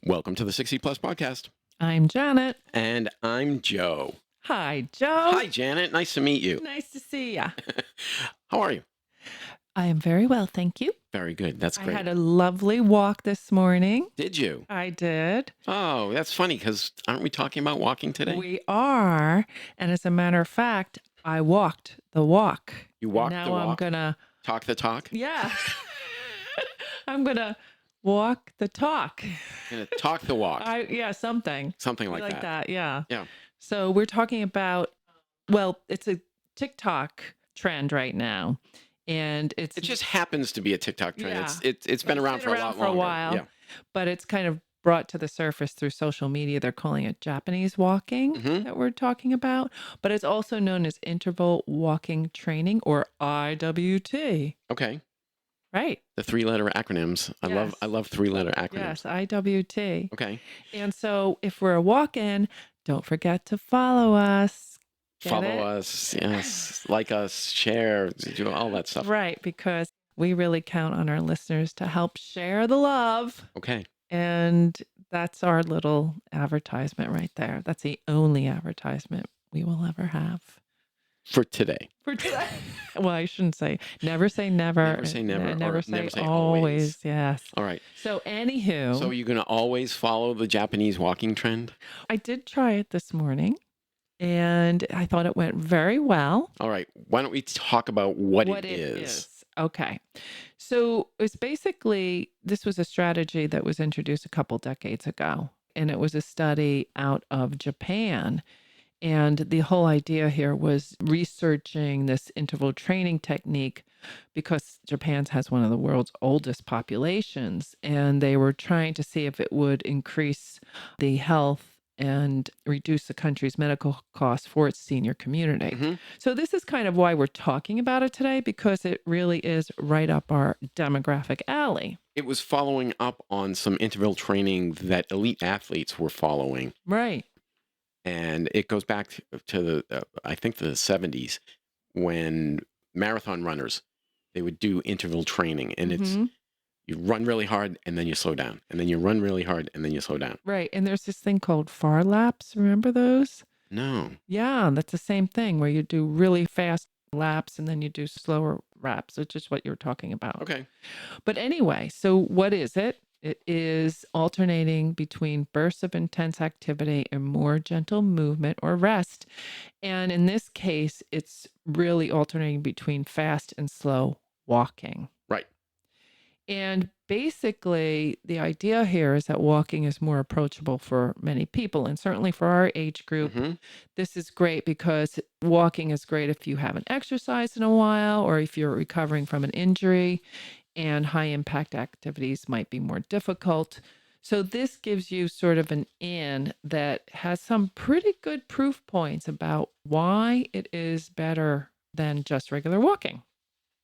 Welcome to the 60 Plus Podcast. I'm Janet. And I'm Joe. Hi, Joe. Hi, Janet. Nice to meet you. Nice to see ya. How are you? I am very well, thank you. Very good. That's I great. had a lovely walk this morning. Did you? I did. Oh, that's funny because aren't we talking about walking today? We are. And as a matter of fact, I walked the walk. You walked now the walk? I'm going to, Talk the talk? yeah. I'm going to walk the talk. You're gonna talk the walk. Something. Something like that. that. Yeah. Yeah. So we're talking about, well, it's a TikTok trend right now. And It just happens to be a TikTok trend. Yeah. It's been around for a lot for a longer. while. Yeah. But it's kind of brought to the surface through social media. They're calling it Japanese walking Mhm. that we're talking about. But it's also known as interval walking training, or IWT. Okay. Right. The three-letter acronyms. I Yes. love three-letter acronyms. Yes, IWT. Okay. And so if we're walking, don't forget to follow us. Get Follow it? us. Yes. Like us. Share. Do all that stuff. Right, because we really count on our listeners to help share the love. Okay. And that's our little advertisement right there. That's the only advertisement we will ever have For today. for today. Well, I shouldn't say never say never. Never say never, or Never never say say always. always. Yes. All right. So anywho, So you're going to always follow the Japanese walking trend? I did try it this morning and I thought it went very well. All right. Why don't we talk about what it is? Okay. So it's basically, this was a strategy that was introduced a couple decades ago, and it was a study out of Japan. And the whole idea here was researching this interval training technique because Japan has one of the world's oldest populations. And they were trying to see if it would increase the health and reduce the country's medical costs for its senior community. Mhm. So this is kind of why we're talking about it today, because it really is right up our demographic alley. It was following up on some interval training that elite athletes were following. Right. And it goes back to the, I think the 70s when marathon runners, they would do interval training. And it's, Mhm. you run really hard and then you slow down. And then you run really hard and then you slow down. Right. And there's this thing called far laps. Remember those? No. Yeah, that's the same thing where you do really fast laps and then you do slower laps, which is what you're talking about. Okay. But anyway, so what is it? It is alternating between bursts of intense activity and more gentle movement or rest. And in this case, it's really alternating between fast and slow walking. Right. And basically, the idea here is that walking is more approachable for many people. And certainly for our age group, Mhm. this is great because walking is great if you haven't exercised in a while or if you're recovering from an injury, and high impact activities might be more difficult. So, this gives you sort of an in that has some pretty good proof points about why it is better than just regular walking,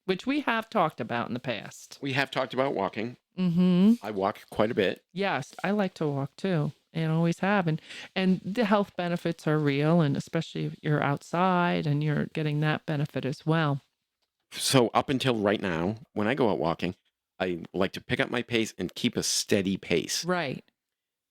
which we have talked about in the past. We have talked about walking. Mm-hmm. I walk quite a bit. Yes, I like to walk too, and always have. And the health benefits are real, and especially if you're outside and you're getting that benefit as well. So up until right now, when I go out walking, I like to pick up my pace and keep a steady pace. Right,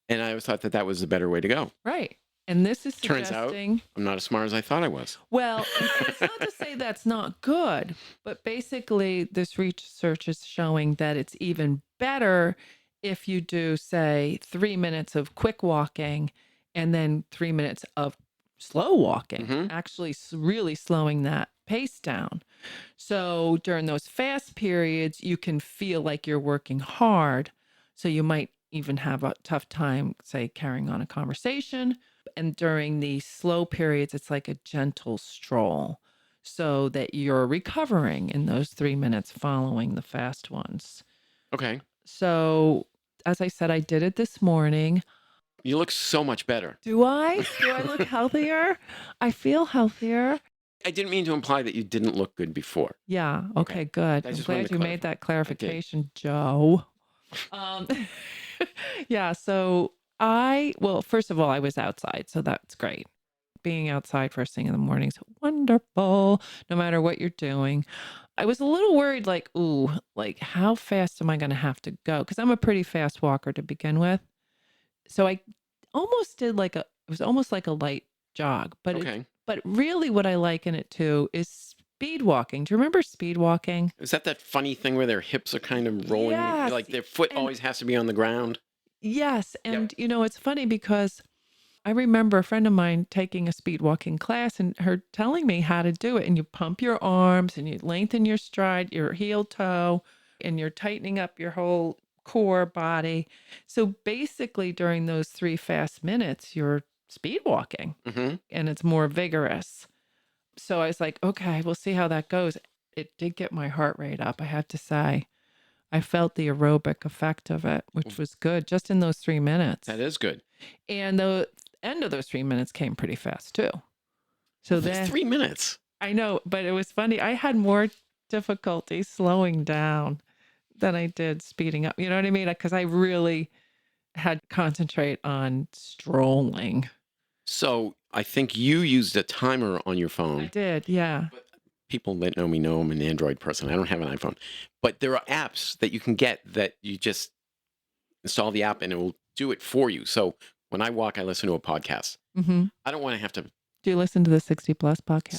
And I always thought that that was the better way to go. right. And this is Turns out- suggesting, I'm not as smart as I thought I was. well, it's not to say that's not good, but basically, this research is showing that it's even better if you do, say, 3 minutes of quick walking and then 3 minutes of slow walking, Mhm. actually really slowing that pace down. So during those fast periods, you can feel like you're working hard. So you might even have a tough time, say, carrying on a conversation. And during the slow periods, it's like a gentle stroll so that you're recovering in those 3 minutes following the fast ones. Okay. So, as I said, I did it this morning. You look so much better. Do I? Do I look healthier? I feel healthier. I didn't mean to imply that you didn't look good before. Yeah. Okay, good. I I'm just wanted glad to you made that clarify. clarification, Joe. Um, yeah. So well, first of all, I was outside, so that's great. Being outside first thing in the morning is wonderful, no matter what you're doing. I was a little worried, like, ooh, like how fast am I going to have to go? Because I'm a pretty fast walker to begin with. So I almost did like it was almost like a light jog, Okay. but really what I like in it too is speed walking. Do you remember speed walking? Is that funny thing where their hips are kind of rolling, Yes. like their foot And always has to be on the ground? yes. Yep. And it's funny because I remember a friend of mine taking a speed walking class and her telling me how to do it. And you pump your arms and you lengthen your stride, your heel toe, and you're tightening up your whole core body. So basically, during those 3 fast minutes, you're speed walking Hmm. and it's more vigorous. So I was like, okay, we'll see how that goes. It did get my heart rate up, I have to say. I felt the aerobic effect of it, which was good just in those 3 minutes. That is good. And the end of those 3 minutes came pretty fast too. So That's then 3 minutes. I know, but it was funny. I had more difficulty slowing down than I did speeding up. You know what I mean? Because I really had to concentrate on strolling. So I think you used a timer on your I phone. did, yeah. People that know me know I'm an Android person. I don't have an iPhone. But there are apps that you can get that you just install the app and it will do it for you. So when I walk, I listen to a podcast. Hmm. I don't want to have to Do you listen to the 60 Plus podcast?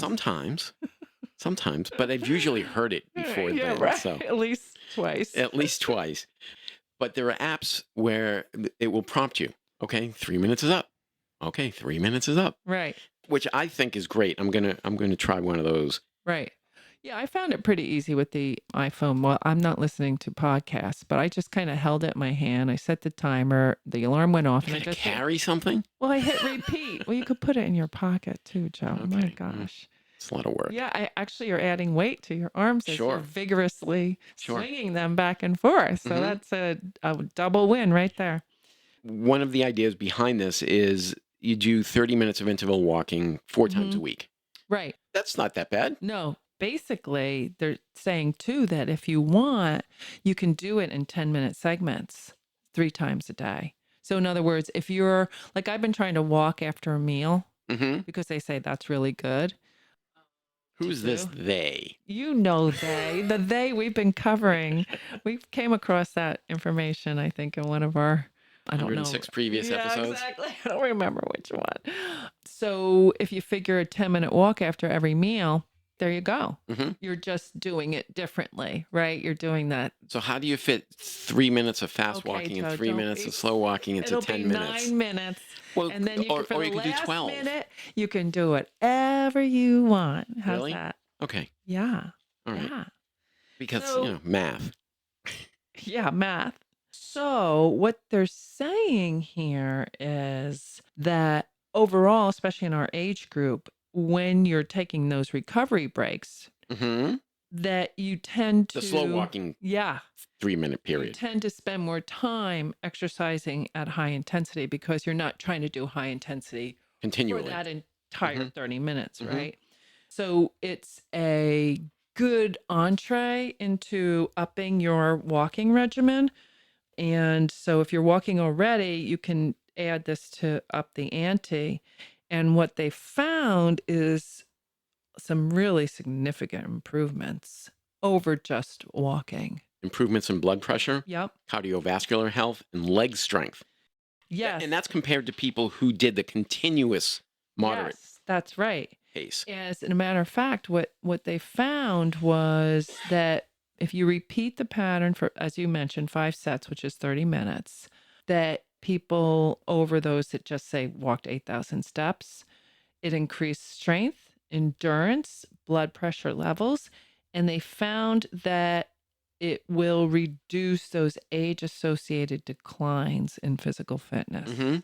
sometimes, but I've usually heard it before Yeah, then. right. So At least twice. at least twice. But there are apps where it will prompt you. Okay, 3 minutes is up. Okay, 3 minutes is up, Right. which I think is great. I'm gonna try one of those. Right. Yeah, I found it pretty easy with the iPhone. Well, I'm not listening to podcasts, but I just kind of held it in my hand. I set the timer, the alarm went off, You and I gotta just hit, carry something. well, I hit repeat. Well, you could put it in your pocket too, Joe. My Okay, gosh. it's a lot of work. Yeah, I actually you're adding weight to your arms as you're Sure. vigorously Sure. swinging them back and forth. So Mhm. that's a double win right there. One of the ideas behind this is you do 30 minutes of interval walking 4 times a Mhm. week. Right. That's not that bad. No, basically, they're saying too that if you want, you can do it in 10-minute segments 3 times a day. So, in other words, if you're like, I've been trying to walk after a meal Hmm. because they say that's really good to Who's this do. they? The they we've been covering. We came across that information, I think, in one of our, I don't know. 106 previous Yeah, episodes. exactly. I don't remember which one. So if you figure a 10-minute walk after every meal, there you go. Hmm. You're just doing it differently, right? You're doing that. So how do you fit 3 minutes of fast Okay, walking and Joe, 3 minutes don't of be. slow walking into It'll 10 be minutes? 9 minutes. Well, And then you can, for or the you could do last 12. minute, you can do whatever you want. How's Really? that? Okay. Yeah. All right. Yeah. Because, So, math. yeah, math. So, what they're saying here is that overall, especially in our age group, when you're taking those recovery breaks, Hmm. that you tend The slow to, walking yeah, 3 minute you period. tend to spend more time exercising at high intensity because you're not trying to do high intensity for Continually. that entire Hmm. 30 minutes, Mhm. right? So it's a good entree into upping your walking regimen. And so if you're walking already, you can add this to up the ante. And what they found is some really significant improvements over just walking. Improvements in blood pressure, Yep. cardiovascular health, and leg strength. Yes. And that's compared to people who did the continuous moderate Yes, that's right. pace. As a matter of fact, what they found was that if you repeat the pattern for, as you mentioned, 5 sets, which is 30 minutes, that people over those that just say walked 8,000 steps, it increased strength, endurance, blood pressure levels, and they found that it will reduce those age-associated declines in physical fitness. Hmm.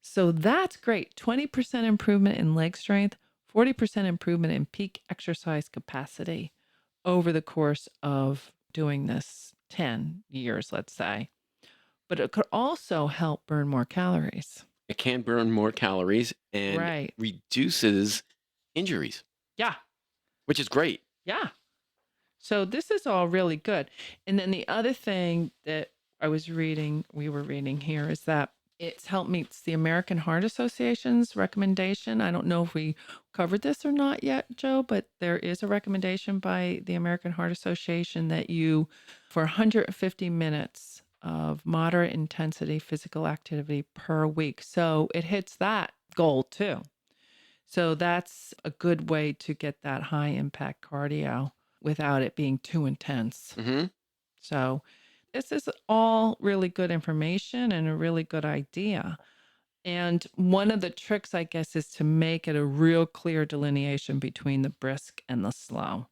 So that's great. 20% improvement in leg strength, 40% improvement in peak exercise capacity over the course of doing this 10 years, let's say. But it could also help burn more calories. It can burn more calories and Right. reduces injuries, Yeah. which is great. Yeah. So this is all really good. And then the other thing that we were reading here is that it's helped meets the American Heart Association's recommendation. I don't know if we covered this or not yet, Joe, but there is a recommendation by the American Heart Association that you, for 150 minutes of moderate intensity physical activity per week. So it hits that goal too. So that's a good way to get that high impact cardio without it being too intense. Mm-hmm. So this is all really good information and a really good idea. And one of the tricks, I guess, is to make it a real clear delineation between the brisk and the slow.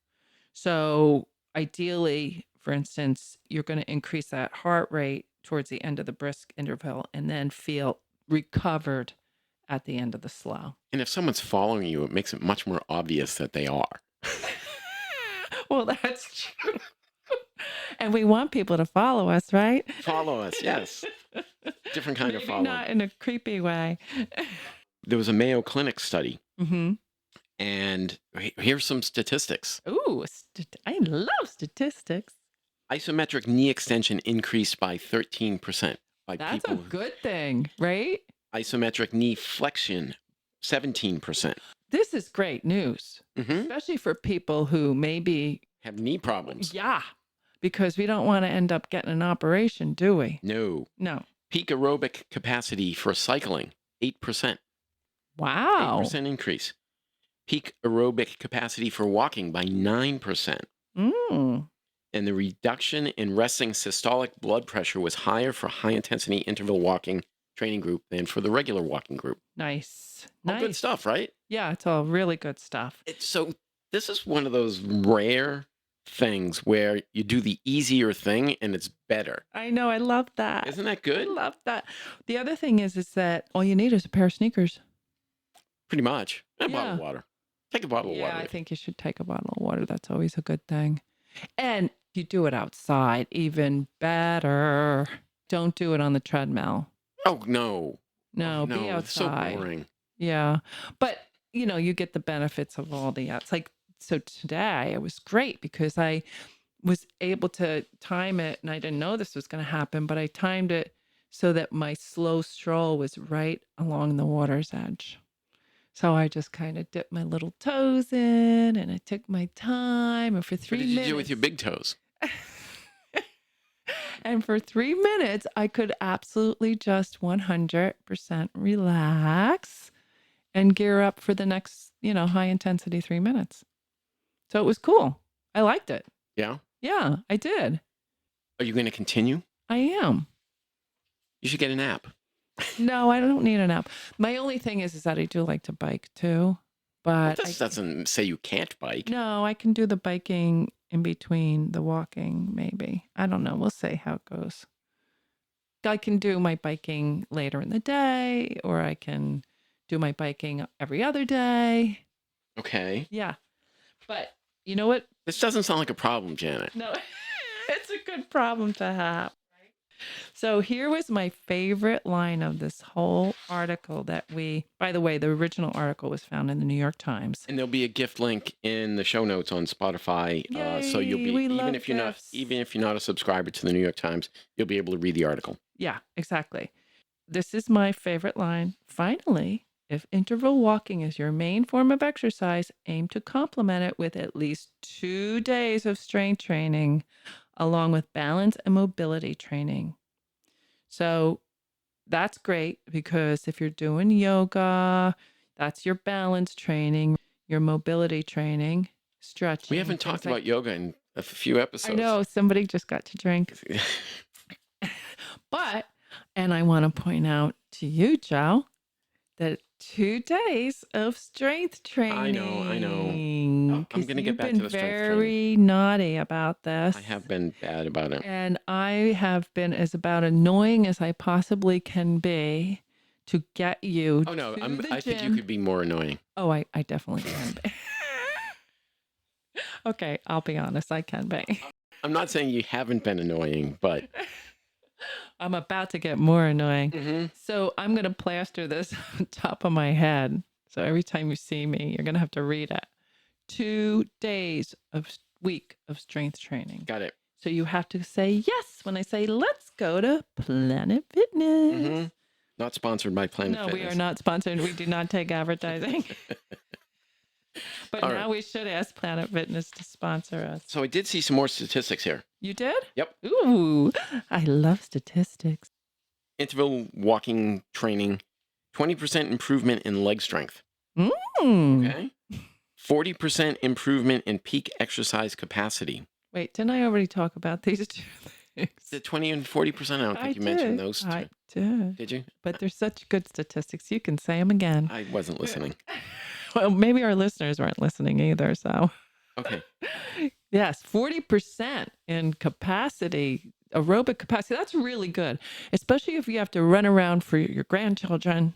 So ideally, for instance, you're going to increase that heart rate towards the end of the brisk interval and then feel recovered at the end of the slow. And if someone's following you, it makes it much more obvious that they are. Well, that's true. And we want people to follow us, right? Follow us, yes. Different kind of Maybe follow. not in a creepy way. There was a Mayo Clinic study, Mm-hmm. and here's some statistics. Ooh, I love statistics. Isometric knee extension increased by 13% by That's a people. good thing, right? Isometric knee flexion, 17%. This is great news, Mm-hmm. especially for people who maybe, Have knee problems. yeah, because we don't want to end up getting an operation, do we? No. No. Peak aerobic capacity for cycling, 8%. Wow. 8% increase. Peak aerobic capacity for walking by 9%. Mm. And the reduction in resting systolic blood pressure was higher for high intensity interval walking training group than for the regular walking group. Nice. All good Nice. stuff, right? Yeah, it's all really good stuff. So this is one of those rare things where you do the easier thing and it's better. I know. I love that. Isn't that I good? love that. The other thing is that all you need is a pair of sneakers. Pretty much. And a bottle Yeah. of water. Take a bottle of Yeah, water. I with you. think you should take a bottle of water. That's always a good thing. And if you do it outside, even better. Don't do it on the treadmill. Oh, no. No, Oh, be no. It's so outside. boring. Yeah. But, you get the benefits of all the outs. Like, so today it was great because I was able to time it and I didn't know this was going to happen, but I timed it so that my slow stroll was right along the water's edge. So I just kind of dipped my little toes in and I took my time. And for What 3 did minutes. you do with your big toes? And for 3 minutes, I could absolutely just 100% relax and gear up for the next, high intensity 3 minutes. So it was cool. I liked it. Yeah? Yeah, I did. Are you going to continue? I am. You should get an app. No, I don't need an app. My only thing is that I do like to bike too. Well, But this doesn't say you can't bike. no, I can do the biking in between the walking, maybe. I don't know. We'll see how it goes. I can do my biking later in the day, or I can do my biking every other day. Okay. Yeah. But you know what? This doesn't sound like a problem, Janet. No, it's a good problem to have. So here was my favorite line of this whole article by the way, the original article was found in the New York Times. And there'll be a gift link in the show notes on Spotify. So you'll Yay, be we even love if you're gifts. even if you're not a subscriber to the New York Times, you'll be able to read the article. Yeah, exactly. This is my favorite line. Finally, if interval walking is your main form of exercise, aim to complement it with at least 2 days of strength training, along with balance and mobility training. So that's great because if you're doing yoga, that's your balance training, your mobility training, stretching. We haven't things talked like- about yoga in a few episodes. I know somebody just got to drink. But, and I want to point out to you, Joe, that 2 days of strength training. I know. I'm 'cause gonna get you've back to been the strength very naughty about this. I have been bad about it. And I have been as about annoying as I possibly can be to get you Oh no, to the I think you gym. could be more annoying. Oh, I definitely can be. Okay, I'll be honest, I can be. I'm not saying you haven't been annoying, but I'm about to get more annoying. Mhm. So I'm going to plaster this on top of my head. So every time you see me, you're going to have to read it. 2 days of week of strength training. Got it. So you have to say yes when I say, let's go to Planet Fitness. Mhm. Not sponsored by Planet No, Fitness. we are not sponsored. We do not take advertising. But All now right. we should ask Planet Fitness to sponsor us. So I did see some more statistics here. You did? Yep. Ooh, I love statistics. Interval walking training, 20% improvement in leg strength. Mm. Okay. 40% improvement in peak exercise capacity. Wait, didn't I already talk about these two things? The 20 and 40%, I don't think you mentioned those two. I did. Did you? But they're such good statistics. You can say them again. I wasn't listening. Well, maybe our listeners weren't listening either. So, Okay. yes, 40% in capacity, aerobic capacity. That's really good, especially if you have to run around for your grandchildren.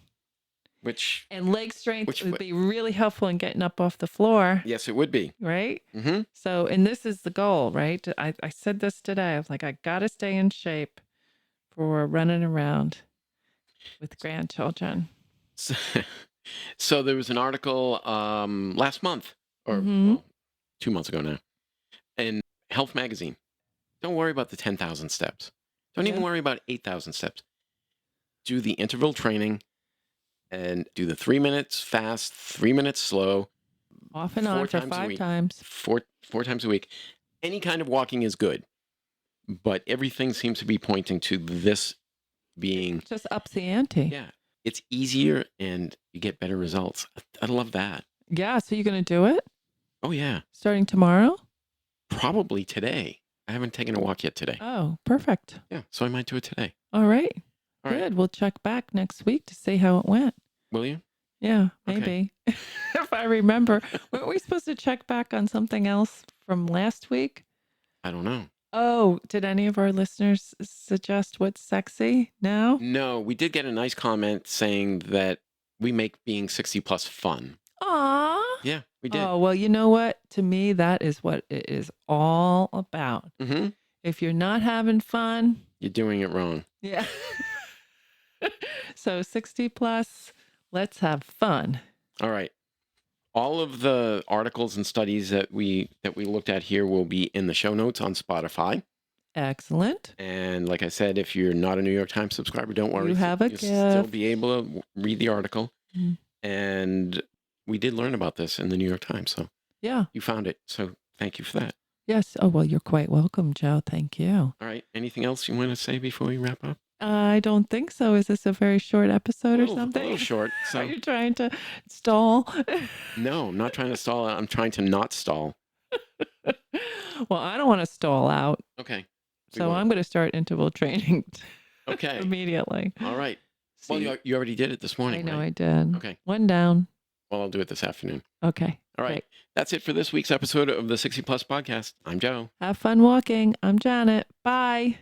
Which, And leg strength Which would way? be really helpful in getting up off the floor, yes, it would be. right? Mm-hmm. So, and this is the goal, right? I said this today. I was like, I got to stay in shape for running around with grandchildren. So there was an article last month, or Mhm. well, 2 months ago now, in Health Magazine. Don't worry about the 10,000 steps. Don't even Yeah. worry about 8,000 steps. Do the interval training and do the 3 minutes fast, 3 minutes slow, Off and 4 on for times a 5 week. times. four times a week. Any kind of walking is good, but everything seems to be pointing to this being, Just ups the ante. yeah, it's easier and you get better results. I love that. Yeah. So you're going to do it Oh, yeah. starting tomorrow? Probably today. I haven't taken a walk yet today. Oh, perfect. Yeah, so I might do it today. All right. All right. Good. We'll check back next week to see how it went. Will you? Yeah, Okay. maybe. If I remember. Weren't we supposed to check back on something else from last week? I don't know. Oh, did any of our listeners suggest what's sexy now? No, we did get a nice comment saying that we make being 60 plus fun. Aw. Yeah, we did. Oh, well, you know what? To me, that is what it is all about. Mm-hmm. If you're not having fun, You're doing it wrong. yeah. So 60 plus, let's have fun. All right. All of the articles and studies that we looked at here will be in the show notes on Spotify. Excellent. And like I said, if you're not a New York Times subscriber, don't worry. You have a You'll still gift. be able to read the article. Mm. And we did learn about this in the New York Times. So Yeah. you found it. So thank you for that. Yes. Oh, well, you're quite welcome, Joe. Thank you. All right. Anything else you want to say before we wrap up? I don't think so. Is this a very short episode or something? A little short. Are So you trying to stall? no, I'm not trying to stall. I'm trying to not stall. Well, I don't want to stall out. Okay. We So won't. I'm going to start interval training Okay. immediately. All right. Well, See, you already did it this morning, I know right? I did. Okay. One down. Well, I'll do it this afternoon. Okay. All right. Great. That's it for this week's episode of the 60 Plus Podcast. I'm Joe. Have fun walking. I'm Janet. Bye.